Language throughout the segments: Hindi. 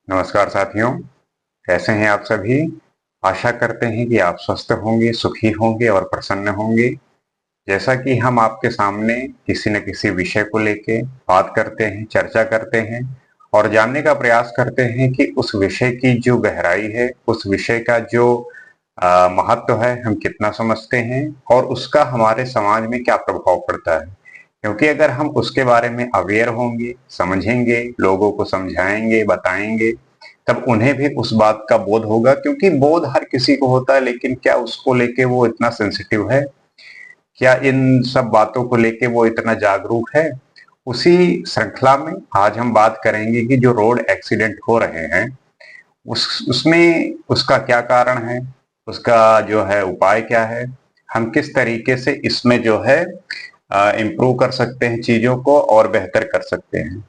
नमस्कार साथियों। कैसे हैं आप सभी। आशा करते हैं कि आप स्वस्थ होंगे, सुखी होंगे और प्रसन्न होंगे। जैसा कि हम आपके सामने किसी न किसी विषय को लेके बात करते हैं, चर्चा करते हैं और जानने का प्रयास करते हैं कि उस विषय की जो गहराई है, उस विषय का जो महत्व है, हम कितना समझते हैं और उसका हमारे समाज में क्या प्रभाव पड़ता है। क्योंकि अगर हम उसके बारे में अवेयर होंगे, समझेंगे, लोगों को समझाएंगे, बताएंगे, तब उन्हें भी उस बात का बोध होगा। क्योंकि बोध हर किसी को होता है, लेकिन क्या उसको लेके वो इतना सेंसिटिव है, क्या इन सब बातों को लेके वो इतना जागरूक है। उसी श्रृंखला में आज हम बात करेंगे कि जो रोड एक्सीडेंट हो रहे हैं उसमें उसका क्या कारण है, उसका जो है उपाय क्या है, हम किस तरीके से इसमें जो है इम्प्रूव कर सकते हैं, चीजों को और बेहतर कर सकते हैं।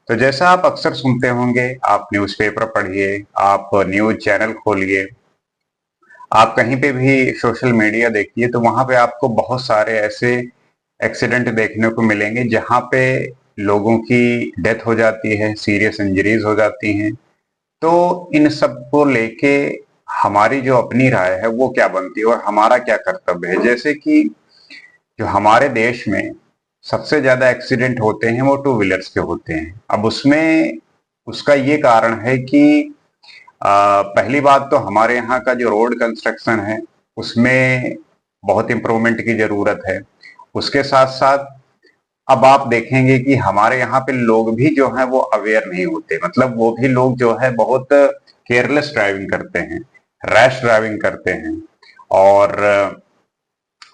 तो जैसा आप अक्सर सुनते होंगे, आप न्यूज़पेपर पढ़िए, आप न्यूज़ चैनल खोलिए, आप कहीं पे भी सोशल मीडिया देखिए, तो वहां पे आपको बहुत सारे ऐसे एक्सीडेंट देखने को मिलेंगे जहां पे लोगों की डेथ हो जाती है, सीरियस इंजरीज हो जाती हैं। तो इन सब को लेके हमारी जो अपनी राय है वो क्या बनती है और हमारा क्या कर्तव्य है। जैसे कि जो हमारे देश में सबसे ज्यादा एक्सीडेंट होते हैं वो टू व्हीलर्स के होते हैं। अब उसमें उसका ये कारण है कि पहली बात तो हमारे यहाँ का जो रोड कंस्ट्रक्शन है उसमें बहुत इम्प्रूवमेंट की जरूरत है। उसके साथ साथ अब आप देखेंगे कि हमारे यहाँ पे लोग भी जो है वो अवेयर नहीं होते, मतलब वो भी लोग जो है बहुत केयरलेस ड्राइविंग करते हैं, रैश ड्राइविंग करते हैं और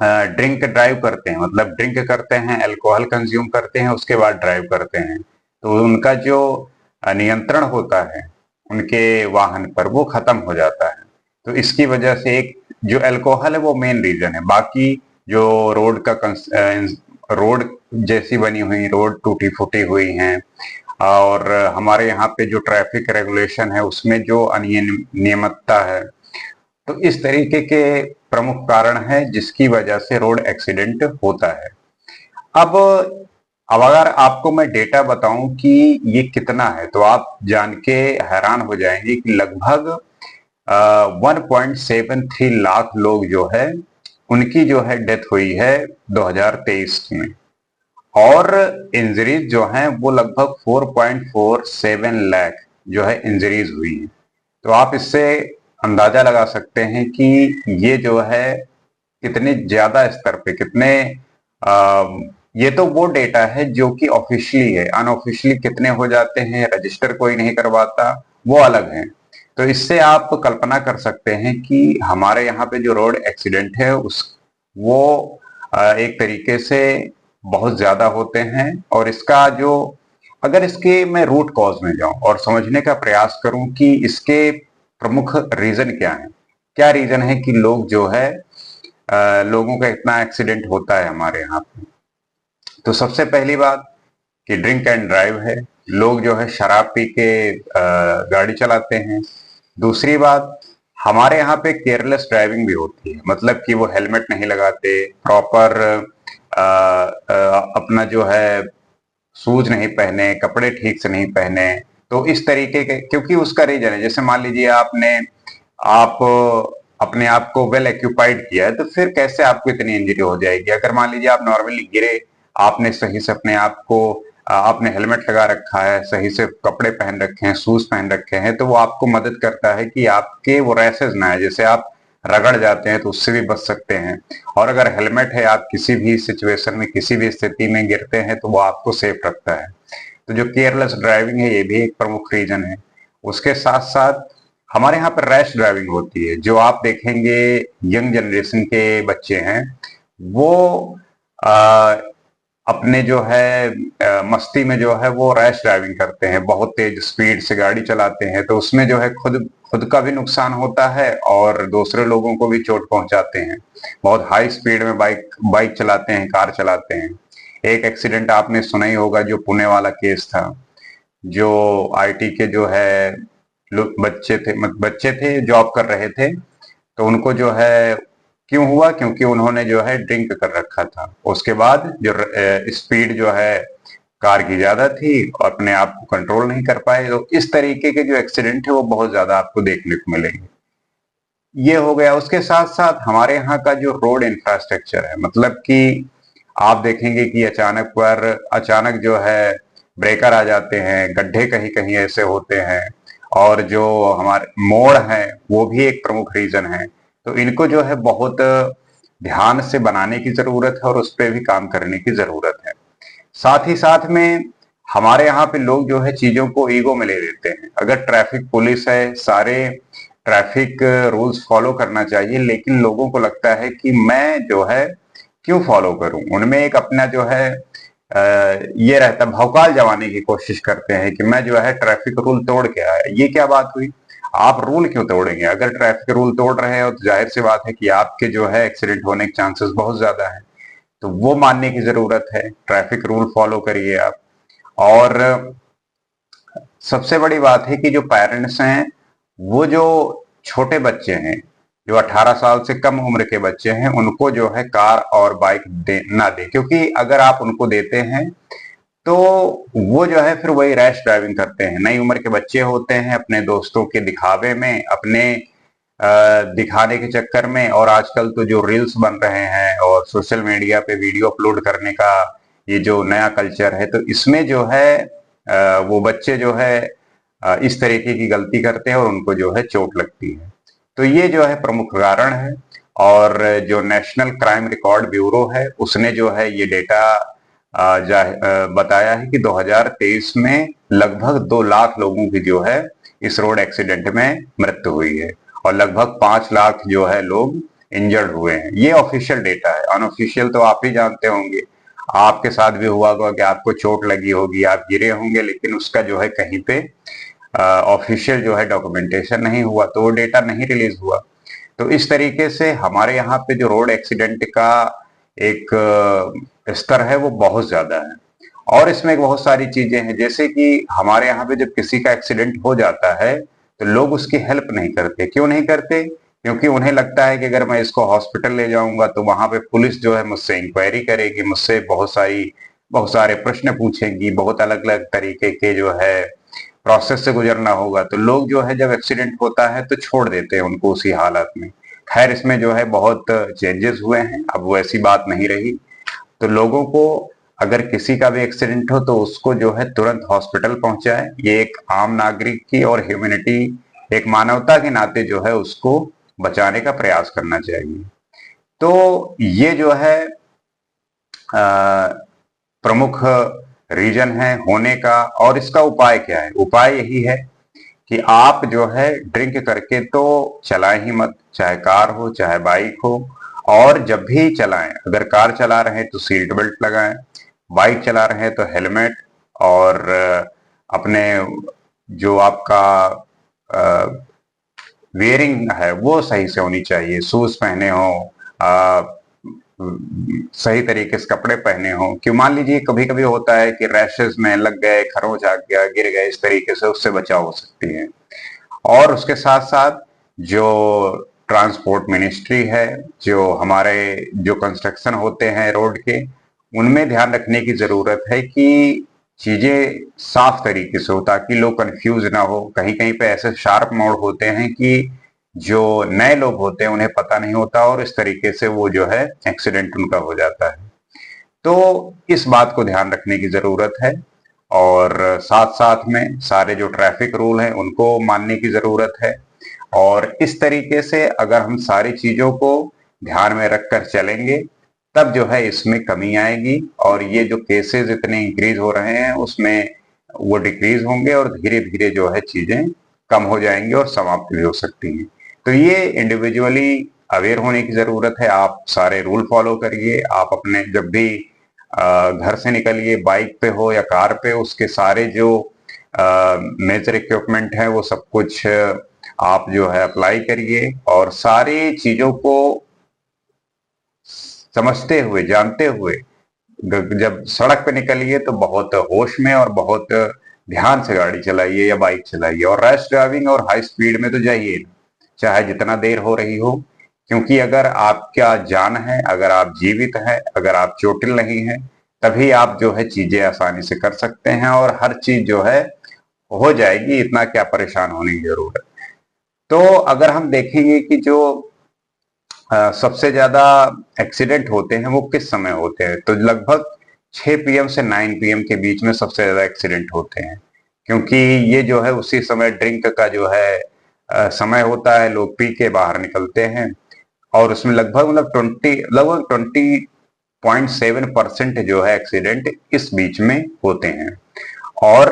ड्रिंक ड्राइव करते हैं, मतलब ड्रिंक करते हैं, अल्कोहल कंज्यूम करते हैं, उसके बाद ड्राइव करते हैं। तो उनका जो नियंत्रण होता है उनके वाहन पर वो खत्म हो जाता है। तो इसकी वजह से एक जो अल्कोहल है वो मेन रीजन है। बाकी जो रोड का रोड जैसी बनी हुई रोड टूटी फूटी हुई हैं और हमारे यहाँ पे जो ट्रैफिक रेगुलेशन है उसमें जो अनियमितता है, तो इस तरीके के प्रमुख कारण है जिसकी वजह से रोड एक्सीडेंट होता है। अब अब अगर आपको मैं डेटा बताऊं कि ये कितना है तो आप जान के हैरान हो जाएंगे कि लगभग 1.73 लाख लोग जो है उनकी जो है डेथ हुई है 2023 में। और इंजरीज जो हैं वो लगभग 4.47 लाख जो है इंजरीज हुई है। तो आप इससे अंदाजा लगा सकते हैं कि ये जो है कितने ज्यादा स्तर पे कितने आ, ये तो वो डेटा है जो कि ऑफिशियली है, अनऑफिशियली कितने हो जाते हैं, रजिस्टर कोई नहीं करवाता, वो अलग है। तो इससे आप कल्पना कर सकते हैं कि हमारे यहाँ पे जो रोड एक्सीडेंट है उस वो एक तरीके से बहुत ज्यादा होते हैं। और इसका जो अगर इसके मैं रूट कॉज में जाऊं और समझने का प्रयास करूं कि इसके प्रमुख रीजन क्या है, क्या रीजन है कि लोग जो है लोगों का इतना एक्सीडेंट होता है हमारे यहाँ पे। तो सबसे पहली बात कि ड्रिंक एंड ड्राइव है, लोग जो है शराब पी के गाड़ी चलाते हैं। दूसरी बात, हमारे यहाँ पे केयरलेस ड्राइविंग भी होती है, मतलब कि वो हेलमेट नहीं लगाते, प्रॉपर अपना जो है शूज नहीं पहने, कपड़े ठीक से नहीं पहने। तो इस तरीके के, क्योंकि उसका रीजन है, जैसे मान लीजिए आप अपने आप को वेल एक्यूपाइड किया है, तो फिर कैसे आपको इतनी इंजरी हो जाएगी। अगर मान लीजिए आप नॉर्मली गिरे, आपने सही से अपने आप को आपने हेलमेट लगा रखा है, सही से कपड़े पहन रखे हैं, शूज पहन रखे हैं, तो वो आपको मदद करता है कि आपके वो रैसेस ना है, जैसे आप रगड़ जाते हैं तो उससे भी बच सकते हैं। और अगर हेलमेट है, आप किसी भी सिचुएशन में किसी भी स्थिति में गिरते हैं तो वो आपको सेफ रखता है। तो जो केयरलेस ड्राइविंग है ये भी एक प्रमुख रीजन है। उसके साथ साथ हमारे यहाँ पर रैश ड्राइविंग होती है, जो आप देखेंगे यंग जनरेशन के बच्चे हैं वो आ, अपने जो है मस्ती में जो है वो रैश ड्राइविंग करते हैं, बहुत तेज स्पीड से गाड़ी चलाते हैं। तो उसमें जो है खुद खुद का भी नुकसान होता है और दूसरे लोगों को भी चोट पहुंचाते हैं। बहुत हाई स्पीड में बाइक बाइक चलाते हैं, कार चलाते हैं। एक एक्सीडेंट आपने सुना ही होगा, जो पुणे वाला केस था, जो आईटी के जो है बच्चे थे, जॉब कर रहे थे। तो उनको जो है क्यों हुआ, क्योंकि उन्होंने जो है ड्रिंक कर रखा था। उसके बाद जो स्पीड जो है कार की ज्यादा थी और अपने आप को कंट्रोल नहीं कर पाए। तो इस तरीके के जो एक्सीडेंट है वो बहुत ज्यादा आपको देखने को मिलेंगे। ये हो गया। उसके साथ साथ हमारे यहाँ का जो रोड इंफ्रास्ट्रक्चर है, मतलब कि आप देखेंगे कि अचानक जो है ब्रेकर आ जाते हैं, गड्ढे कहीं कहीं ऐसे होते हैं, और जो हमारे मोड़ हैं वो भी एक प्रमुख रीजन है। तो इनको जो है बहुत ध्यान से बनाने की जरूरत है और उस पर भी काम करने की जरूरत है। साथ ही साथ में हमारे यहाँ पे लोग जो है चीजों को ईगो में ले लेते हैं। अगर ट्रैफिक पुलिस है, सारे ट्रैफिक रूल्स फॉलो करना चाहिए, लेकिन लोगों को लगता है कि मैं जो है क्यों फॉलो करूं। उनमें एक अपना जो है ये रहता, भौकाल जमाने की कोशिश करते हैं कि मैं जो है ट्रैफिक रूल तोड़ के आया। ये क्या बात हुई? आप रूल क्यों तोड़ेंगे? अगर ट्रैफिक रूल तोड़ रहे हो तो जाहिर सी बात है कि आपके जो है एक्सीडेंट होने के चांसेस बहुत ज्यादा है। तो वो मानने की जरूरत है, ट्रैफिक रूल फॉलो करिए आप। और सबसे बड़ी बात है कि जो पेरेंट्स हैं, वो जो छोटे बच्चे हैं, जो 18 साल से कम उम्र के बच्चे हैं, उनको जो है कार और बाइक ना दे, क्योंकि अगर आप उनको देते हैं तो वो जो है फिर वही रैश ड्राइविंग करते हैं। नई उम्र के बच्चे होते हैं, अपने दोस्तों के दिखावे में, अपने दिखाने के चक्कर में, और आजकल तो जो रील्स बन रहे हैं और सोशल मीडिया पे वीडियो अपलोड करने का ये जो नया कल्चर है, तो इसमें जो है वो बच्चे जो है इस तरीके की गलती करते हैं और उनको जो है चोट लगती है। तो ये जो है प्रमुख कारण है। और जो नेशनल क्राइम रिकॉर्ड ब्यूरो है, उसने जो है ये डेटा बताया है कि 2023 में लगभग 2 लाख लोगों की जो है इस रोड एक्सीडेंट में मृत्यु हुई है, और लगभग 5 लाख जो है लोग इंजर्ड हुए हैं। ये ऑफिशियल डेटा है। अनऑफिशियल तो आप ही जानते होंगे, आपके साथ भी हुआ होगा कि आपको चोट लगी होगी, आप गिरे होंगे, लेकिन उसका जो है कहीं पे ऑफिशियल जो है डॉक्यूमेंटेशन नहीं हुआ, तो वो डेटा नहीं रिलीज हुआ। तो इस तरीके से हमारे यहाँ पे जो रोड एक्सीडेंट का एक स्तर है वो बहुत ज्यादा है। और इसमें बहुत सारी चीजें हैं, जैसे कि हमारे यहाँ पे जब किसी का एक्सीडेंट हो जाता है तो लोग उसकी हेल्प नहीं करते। क्यों नहीं करते? क्योंकि उन्हें लगता है कि अगर मैं इसको हॉस्पिटल ले जाऊंगा तो वहां पे पुलिस जो है मुझसे इंक्वायरी करेगी, मुझसे बहुत सारे प्रश्न पूछेंगी, बहुत अलग अलग तरीके के जो है प्रोसेस से गुजरना होगा। तो लोग जो है जब एक्सीडेंट होता है तो छोड़ देते हैं उनको उसी हालत में। खैर, इसमें जो है बहुत चेंजेस हुए हैं, अब वो ऐसी बात नहीं रही। तो लोगों को अगर किसी का भी एक्सीडेंट हो तो उसको जो है तुरंत हॉस्पिटल पहुंचाए। ये एक आम नागरिक की और ह्यूमैनिटी, एक मानवता के नाते जो है उसको बचाने का प्रयास करना चाहिए। तो ये जो है प्रमुख रीजन है होने का। और इसका उपाय क्या है? उपाय यही है कि आप जो है ड्रिंक करके तो चलाएं ही मत, चाहे कार हो चाहे बाइक हो। और जब भी चलाएं, अगर कार चला रहे हैं तो सीट बेल्ट लगाएं, बाइक चला रहे हैं तो हेलमेट, और अपने जो आपका वेयरिंग है वो सही से होनी चाहिए। शूज पहने हो, सही तरीके से कपड़े पहने हो। क्यों, मान लीजिए कभी कभी होता है कि रैशेस में लग गए, खरोंच आ गया, गिर गए, इस तरीके से उससे बचाव हो सकती है। और उसके साथ साथ जो ट्रांसपोर्ट मिनिस्ट्री है, जो हमारे जो कंस्ट्रक्शन होते हैं रोड के, उनमें ध्यान रखने की जरूरत है कि चीजें साफ तरीके से हो, ताकि लोग कंफ्यूज ना हो। कहीं कहीं पे ऐसे शार्प मोड़ होते हैं कि जो नए लोग होते हैं उन्हें पता नहीं होता, और इस तरीके से वो जो है एक्सीडेंट उनका हो जाता है। तो इस बात को ध्यान रखने की जरूरत है। और साथ साथ में सारे जो ट्रैफिक रूल हैं उनको मानने की जरूरत है। और इस तरीके से अगर हम सारी चीजों को ध्यान में रखकर चलेंगे, तब जो है इसमें कमी आएगी, और ये जो केसेस इतने इंक्रीज हो रहे हैं उसमें वो डिक्रीज होंगे, और धीरे धीरे जो है चीजें कम हो जाएंगी और समाप्त भी हो सकती हैं। तो ये इंडिविजुअली अवेयर होने की जरूरत है। आप सारे रूल फॉलो करिए। आप अपने जब भी घर से निकलिए, बाइक पे हो या कार पे, उसके सारे जो मेजर इक्विपमेंट है वो सब कुछ आप जो है अप्लाई करिए, और सारी चीजों को समझते हुए, जानते हुए जब सड़क पे निकलिए तो बहुत होश में और बहुत ध्यान से गाड़ी चलाइए या बाइक चलाइए। और रैश ड्राइविंग और हाई स्पीड में तो जाइए ना, चाहे जितना देर हो रही हो। क्योंकि अगर आपका जान है, अगर आप जीवित हैं, अगर आप चोटिल नहीं हैं, तभी आप जो है चीजें आसानी से कर सकते हैं और हर चीज जो है हो जाएगी, इतना क्या परेशान होने की जरूरत। तो अगर हम देखेंगे कि जो सबसे ज्यादा एक्सीडेंट होते हैं वो किस समय होते हैं, तो लगभग 6 पीएम से 9 पीएम के बीच में सबसे ज्यादा एक्सीडेंट होते हैं, क्योंकि ये जो है उसी समय ड्रिंक का जो है समय होता है, लोग पी के बाहर निकलते हैं और उसमें लगभग 20.7% जो है एक्सीडेंट इस बीच में होते हैं। और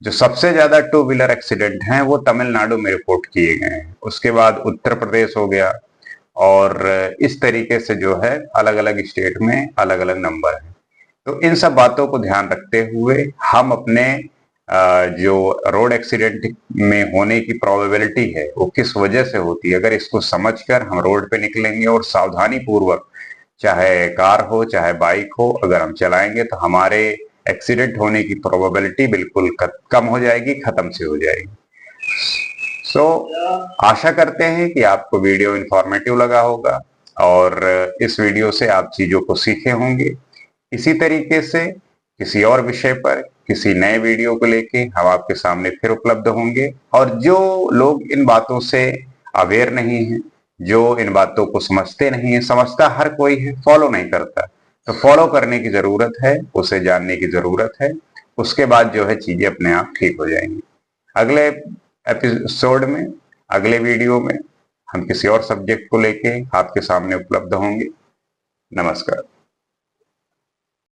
जो सबसे ज्यादा टू व्हीलर एक्सीडेंट हैं वो तमिलनाडु में रिपोर्ट किए गए हैं, उसके बाद उत्तर प्रदेश हो गया, और इस तरीके से जो है अलग अलग स्टेट में अलग अलग नंबर है। तो इन सब बातों को ध्यान रखते हुए हम अपने जो रोड एक्सीडेंट में होने की प्रोबेबिलिटी है वो किस वजह से होती है, अगर इसको समझकर हम रोड पे निकलेंगे और सावधानी पूर्वक, चाहे कार हो चाहे बाइक हो, अगर हम चलाएंगे तो हमारे एक्सीडेंट होने की प्रोबेबिलिटी बिल्कुल कम हो जाएगी, खत्म से हो जाएगी। सो आशा करते हैं कि आपको वीडियो इंफॉर्मेटिव लगा होगा और इस वीडियो से आप चीजों को सीखे होंगे। इसी तरीके से किसी और विषय पर किसी नए वीडियो को लेके हम आपके सामने फिर उपलब्ध होंगे। और जो लोग इन बातों से अवेयर नहीं है, जो इन बातों को समझते नहीं है, समझता हर कोई है, फॉलो नहीं करता, तो फॉलो करने की जरूरत है, उसे जानने की जरूरत है। उसके बाद जो है चीजें अपने आप ठीक हो जाएंगी। अगले एपिसोड में, अगले वीडियो में हम किसी और सब्जेक्ट को लेके आपके सामने उपलब्ध होंगे। नमस्कार।